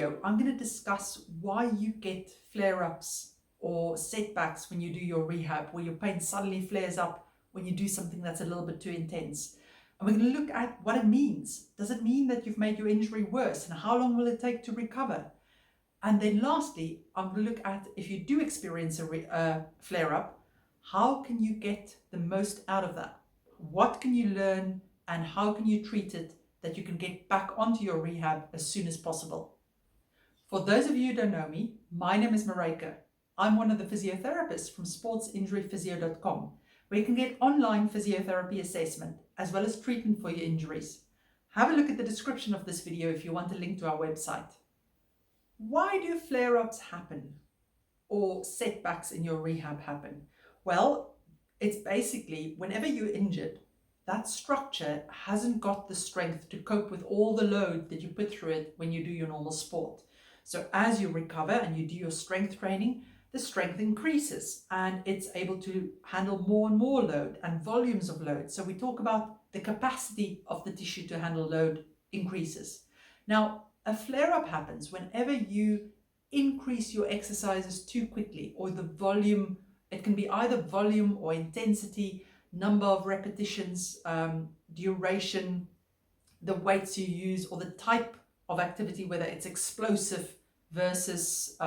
video, I'm going to discuss why you get flare-ups or setbacks when you do your rehab, where your pain suddenly flares up when you do something that's a little bit too intense. And we're going to look at what it means. Does it mean that you've made your injury worse? And how long will it take to recover? And then lastly, I'm going to look at, if you do experience a flare-up, how can you get the most out of that? What can you learn and how can you treat it that you can get back onto your rehab as soon as possible? For those of you who don't know me, my name is Maryke. I'm one of the physiotherapists from sportsinjuryphysio.com, where you can get online physiotherapy assessment as well as treatment for your injuries. Have a look at the description of this video if you want a link to our website. Why do flare-ups happen or setbacks in your rehab happen? Well, it's basically whenever you're injured, that structure hasn't got the strength to cope with all the load that you put through it when you do your normal sport. So as you recover and you do your strength training, the strength increases and it's able to handle more and more load and volumes of load. So we talk about the capacity of the tissue to handle load increases. Now, a flare-up happens whenever you increase your exercises too quickly, or the volume. It can be either volume or intensity, number of repetitions, duration, the weights you use, or the type of activity, whether it's explosive versus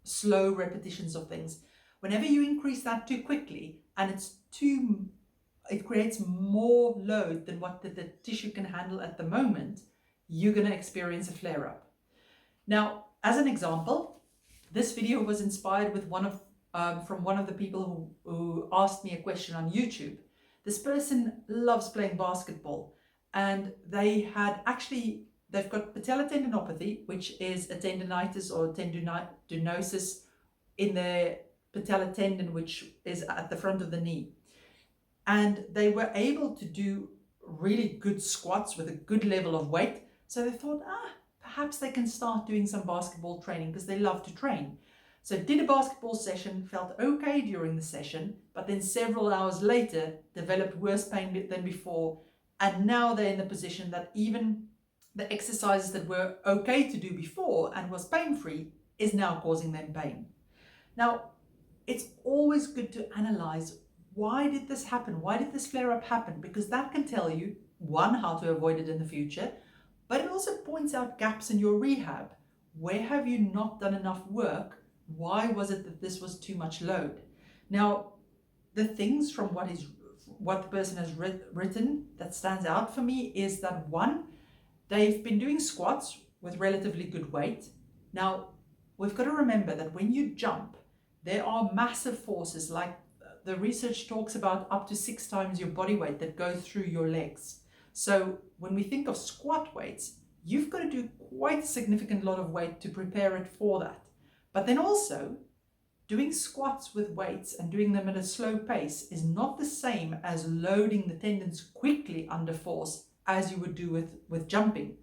slow repetitions of things. Whenever you increase that too quickly and it creates more load than what the tissue can handle at the moment, you're going to experience a flare-up. Now, as an example, this video was inspired with from one of the people who asked me a question on YouTube. This person loves playing basketball, and they've got patellar tendinopathy, which is a tendonitis or tendinosis in the patellar tendon, which is at the front of the knee. And they were able to do really good squats with a good level of weight. So they thought, perhaps they can start doing some basketball training because they love to train. So did a basketball session, felt okay during the session, but then several hours later developed worse pain than before. And now they're in the position that even the exercises that were okay to do before and was pain-free is now causing them pain. Now, it's always good to analyze, why did this happen? Why did this flare-up happen? Because that can tell you, one, how to avoid it in the future, but it also points out gaps in your rehab. Where have you not done enough work? Why was it that this was too much load? Now, the things from what the person has written that stands out for me is that, one, they've been doing squats with relatively good weight. Now, we've got to remember that when you jump, there are massive forces, like the research talks about up to 6 times your body weight that go through your legs. So when we think of squat weights, you've got to do quite a significant lot of weight to prepare it for that. But then also, doing squats with weights and doing them at a slow pace is not the same as loading the tendons quickly under force as you would do with jumping.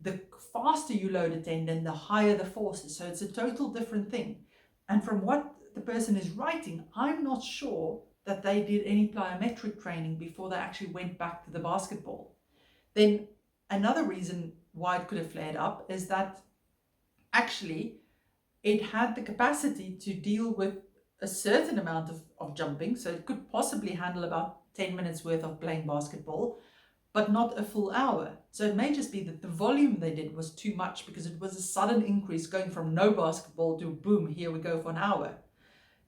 The faster you load a tendon, the higher the force is. So it's a total different thing. And from what the person is writing, I'm not sure that they did any plyometric training before they actually went back to the basketball. Then another reason why it could have flared up is that actually it had the capacity to deal with a certain amount of jumping. So it could possibly handle about 10 minutes worth of playing basketball, but not a full hour. So it may just be that the volume they did was too much, because it was a sudden increase going from no basketball to boom, here we go for an hour.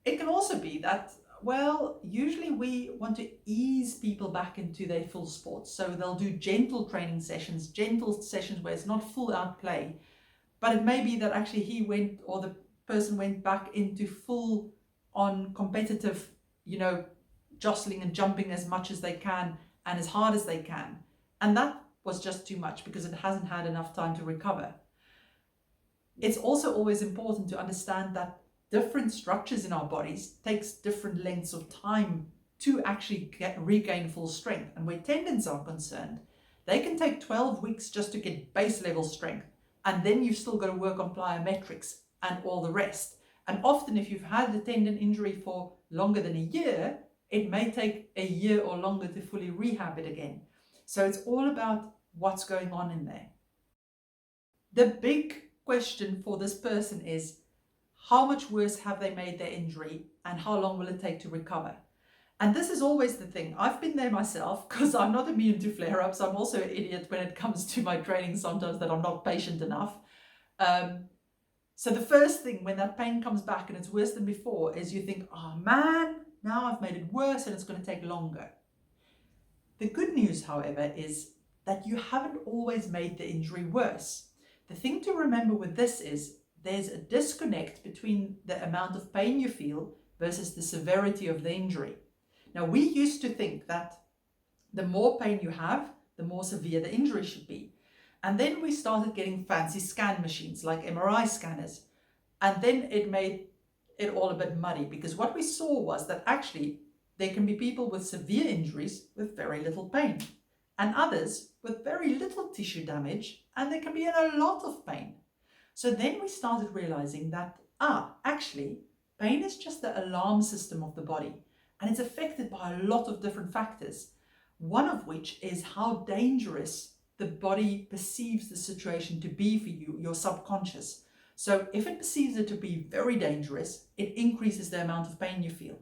It can also be that, well, usually we want to ease people back into their full sports. So they'll do gentle training sessions, gentle sessions where it's not full out play. But it may be that actually the person went back into full on competitive, jostling and jumping as much as they can and as hard as they can. And that was just too much because it hasn't had enough time to recover. It's also always important to understand that different structures in our bodies takes different lengths of time to actually regain full strength. And where tendons are concerned, they can take 12 weeks just to get base level strength. And then you've still got to work on plyometrics and all the rest. And often if you've had a tendon injury for longer than a year, it may take a year or longer to fully rehab it again. So it's all about what's going on in there. The big question for this person is, how much worse have they made their injury and how long will it take to recover? And this is always the thing. I've been there myself because I'm not immune to flare-ups. I'm also an idiot when it comes to my training sometimes, that I'm not patient enough. So the first thing when that pain comes back and it's worse than before is you think, oh man, now I've made it worse and it's going to take longer. The good news, however, is that you haven't always made the injury worse. The thing to remember with this is there's a disconnect between the amount of pain you feel versus the severity of the injury. Now, we used to think that the more pain you have, the more severe the injury should be. And then we started getting fancy scan machines like MRI scanners. And then it made it all a bit muddy, because what we saw was that actually there can be people with severe injuries with very little pain, and others with very little tissue damage, and they can be in a lot of pain. So then we started realizing that, actually, pain is just the alarm system of the body, and it's affected by a lot of different factors, one of which is how dangerous the body perceives the situation to be for you, your subconscious. So if it perceives it to be very dangerous, it increases the amount of pain you feel.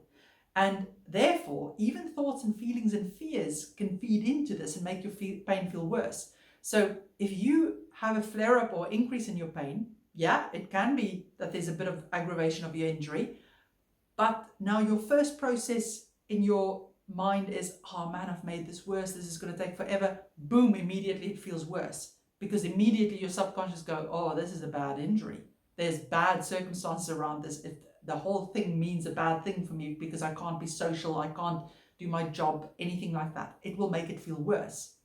And therefore, even thoughts and feelings and fears can feed into this and make your pain feel worse. So if you have a flare-up or increase in your pain, yeah, it can be that there's a bit of aggravation of your injury. But now your first process in your mind is, oh man, I've made this worse. This is going to take forever. Boom, immediately it feels worse. Because immediately your subconscious go, oh, this is a bad injury. There's bad circumstances around this. The whole thing means a bad thing for me because I can't be social, I can't do my job, anything like that. It will make it feel worse.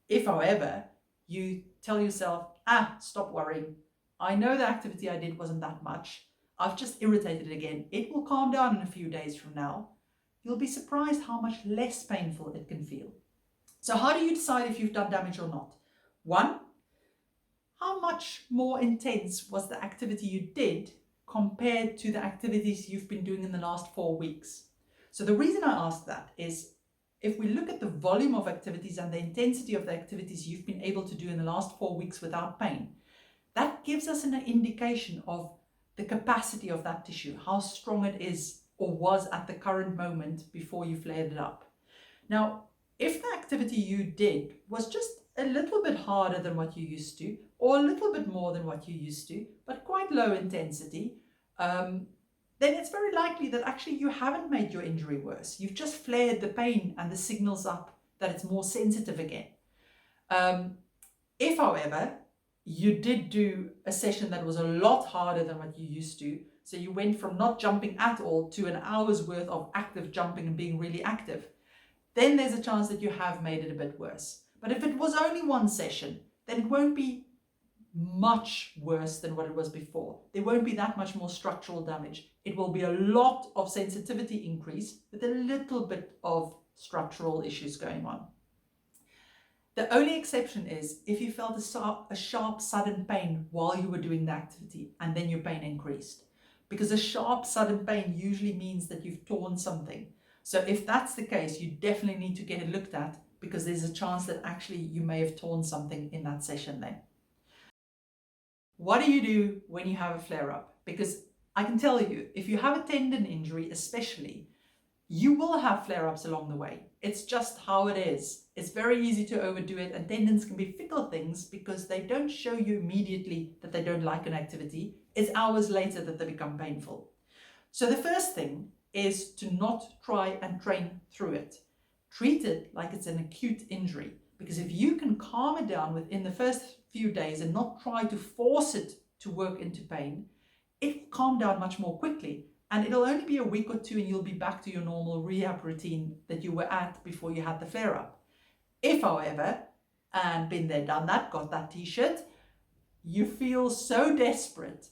If, however, you tell yourself, stop worrying. I know the activity I did wasn't that much. I've just irritated it again. It will calm down in a few days from now. You'll be surprised how much less painful it can feel. So how do you decide if you've done damage or not? 1, how much more intense was the activity you did compared to the activities you've been doing in the last 4 weeks? So the reason I ask that is, if we look at the volume of activities and the intensity of the activities you've been able to do in the last 4 weeks without pain, that gives us an indication of the capacity of that tissue, how strong it is or was at the current moment before you flared it up. Now, if the activity you did was just a little bit harder than what you used to, or a little bit more than what you used to, but quite low intensity, then it's very likely that actually you haven't made your injury worse. You've just flared the pain and the signals up that it's more sensitive again. If, however, you did do a session that was a lot harder than what you used to, so you went from not jumping at all to an hour's worth of active jumping and being really active, then there's a chance that you have made it a bit worse. But if it was only one session, then it won't be much worse than what it was before. There won't be that much more structural damage. It will be a lot of sensitivity increase with a little bit of structural issues going on. The only exception is if you felt a sharp sudden pain while you were doing the activity and then your pain increased. Because a sharp sudden pain usually means that you've torn something. So if that's the case, you definitely need to get it looked at, because there's a chance that actually you may have torn something in that session then. What do you do when you have a flare-up? Because I can tell you, if you have a tendon injury especially, you will have flare-ups along the way. It's just how it is. It's very easy to overdo it, and tendons can be fickle things because they don't show you immediately that they don't like an activity. It's hours later that they become painful. So the first thing is to not try and train through it. Treat it like it's an acute injury, because if you can calm it down within the first few days and not try to force it to work into pain, it will calm down much more quickly, and it'll only be a week or two and you'll be back to your normal rehab routine that you were at before you had the flare-up. If, however, and been there, done that, got that t-shirt, you feel so desperate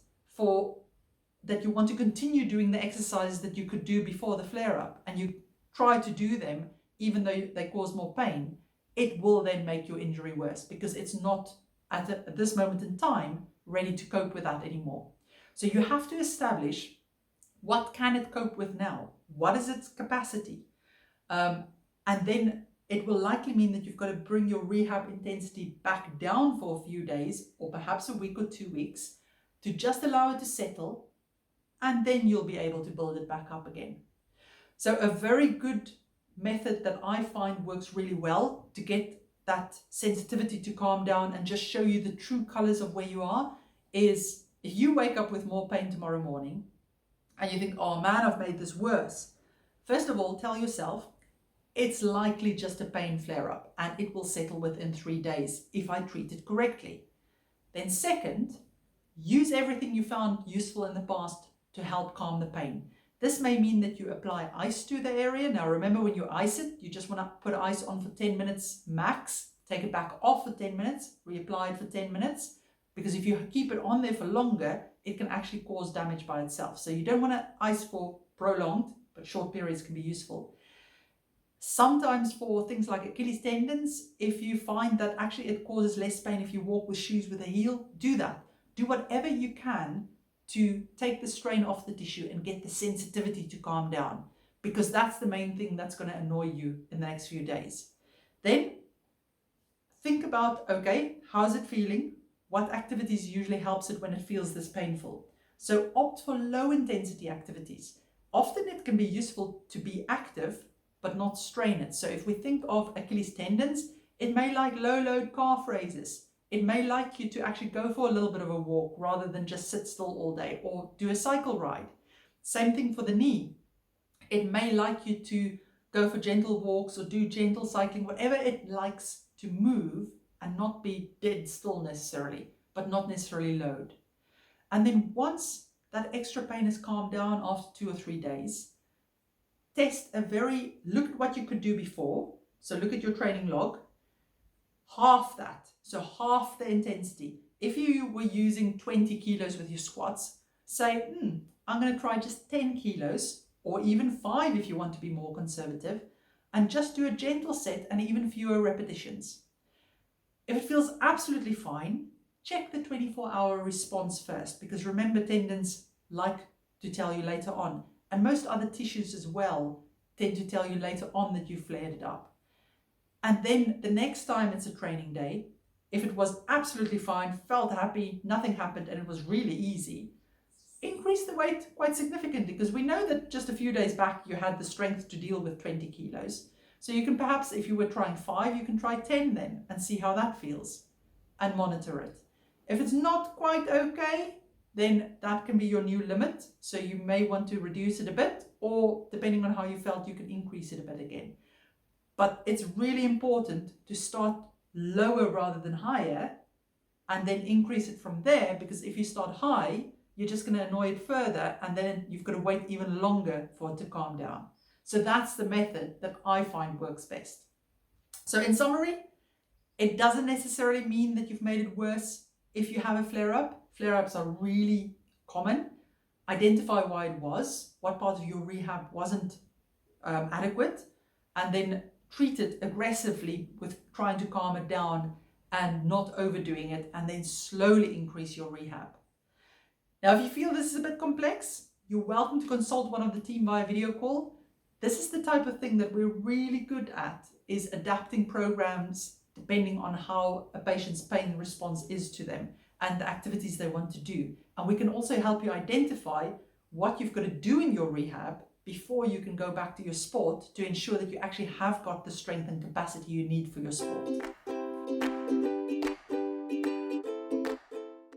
that you want to continue doing the exercises that you could do before the flare-up, and you try to do them even though they cause more pain, it will then make your injury worse, because it's not at this moment in time ready to cope with that anymore. So you have to establish, what can it cope with now? What is its capacity? And then it will likely mean that you've got to bring your rehab intensity back down for a few days, or perhaps a week or 2 weeks, to just allow it to settle, and then you'll be able to build it back up again. So a very good method that I find works really well to get that sensitivity to calm down and just show you the true colors of where you are is, if you wake up with more pain tomorrow morning and you think, oh man, I've made this worse. First of all, tell yourself, it's likely just a pain flare-up and it will settle within 3 days if I treat it correctly. Then second, use everything you found useful in the past to help calm the pain. This may mean that you apply ice to the area. Now remember, when you ice it, you just want to put ice on for 10 minutes max, take it back off for 10 minutes, reapply it for 10 minutes, because if you keep it on there for longer, it can actually cause damage by itself. So you don't want to ice for prolonged, but short periods can be useful. Sometimes for things like Achilles tendons, if you find that actually it causes less pain if you walk with shoes with a heel, do that. Do whatever you can to take the strain off the tissue and get the sensitivity to calm down, because that's the main thing that's going to annoy you in the next few days. Then think about, okay, how's it feeling? What activities usually helps it when it feels this painful? So opt for low intensity activities. Often it can be useful to be active, but not strain it. So if we think of Achilles tendons, it may like low load calf raises. It may like you to actually go for a little bit of a walk rather than just sit still all day, or do a cycle ride. Same thing for the knee. It may like you to go for gentle walks or do gentle cycling, whatever it likes to move and not be dead still necessarily, but not necessarily load. And then once that extra pain has calmed down after 2 or 3 days, look at what you could do before. So look at your training log, half that. So half the intensity. If you were using 20 kilos with your squats, say, I'm going to try just 10 kilos or even 5 if you want to be more conservative, and just do a gentle set and even fewer repetitions. If it feels absolutely fine, check the 24-hour response first, because remember, tendons like to tell you later on, and most other tissues as well tend to tell you later on that you flared it up. And then the next time it's a training day, if it was absolutely fine, felt happy, nothing happened, and it was really easy, increase the weight quite significantly, because we know that just a few days back you had the strength to deal with 20 kilos. So you can perhaps, if you were trying 5, you can try 10 then and see how that feels and monitor it. If it's not quite okay, then that can be your new limit. So you may want to reduce it a bit, or depending on how you felt, you can increase it a bit again. But it's really important to start lower rather than higher and then increase it from there, because if you start high, you're just going to annoy it further, and then you've got to wait even longer for it to calm down. So that's the method that I find works best. So in summary, it doesn't necessarily mean that you've made it worse if you have a flare-up. Flare-ups are really common. Identify why it was, what part of your rehab wasn't adequate, and then treat it aggressively with trying to calm it down and not overdoing it, and then slowly increase your rehab. Now, if you feel this is a bit complex, you're welcome to consult one of the team via video call. This is the type of thing that we're really good at, is adapting programs depending on how a patient's pain response is to them and the activities they want to do. And we can also help you identify what you've got to do in your rehab before you can go back to your sport to ensure that you actually have got the strength and capacity you need for your sport.